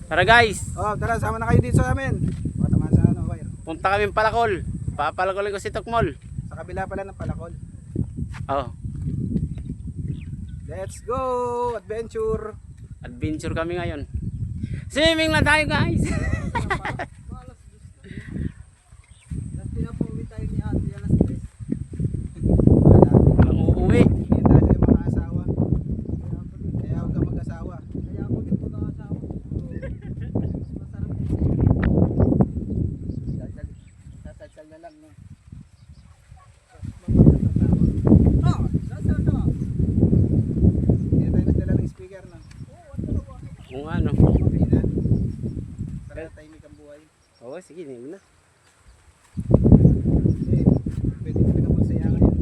Tara guys, Oh, tara, sama na kayo dito sa amin. Matamaan sa ano, wire. punta kami Palakol. Papalakolin ko si Tokmol. Sa kabila pala ng Palakol. Oh, Let's go! Adventure! adventure kami ngayon. Swimming na tayo guys. Ang uuwi. Hindi tayo yung mga asawa. Kaya huwag ka mag-asawa. Sasalsal na lang, no? Hindi tayo nagdala ng speaker, no? Kung ano. Okay na. Para tahimik ang buhay. Oo, sige, hindi na. Kasi pwede talaga magsaya ngayon.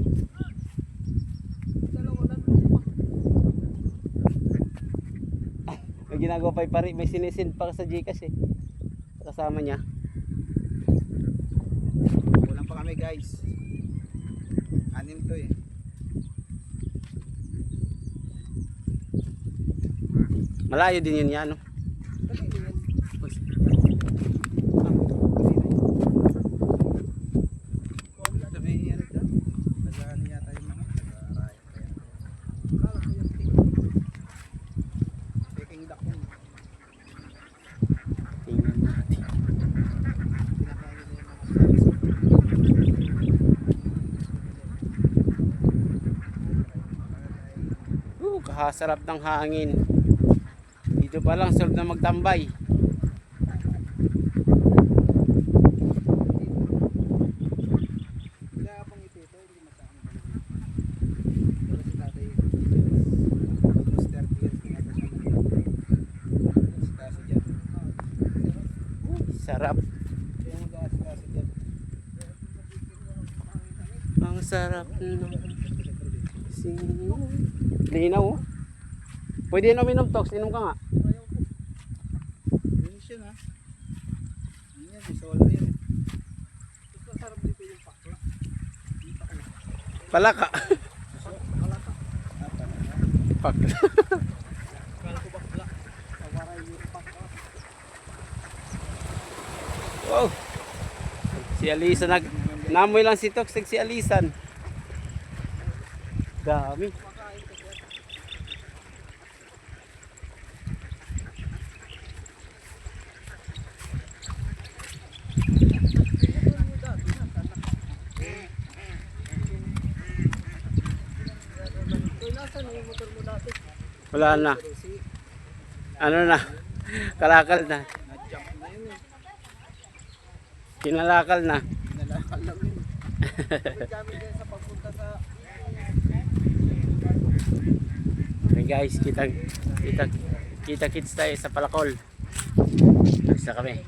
May ginagawa pa yung pari, may sinisin pa sa Gcash eh. Kasama niya. Kulang pa kami, guys. 6 to eh. Malayo din yun yan, no? Tingnan natin. Kahasarap ng hangin. Dito pa lang sarap na magtambay. Sarap. Ang sarap ng linaw oh. Pwede na uminom Tox, inom ka nga. Finish yun, ha? Yan, may solar yan. Gusto sarap dito yung pakla. Palaka. Palaka. Pakla. Kala ko bakla. Kawaray yung pakla. Wow. Si Alisan namoy lang si Tox, si Alisan. Dami. Wala na. Ano na? Kalakal na. Na-jump na yun eh. Kinalakal na. Nalakal lang yun. Gamit yan sa pagpunta sa... Okay guys, kita kits tayo sa Palakol. Basta kami.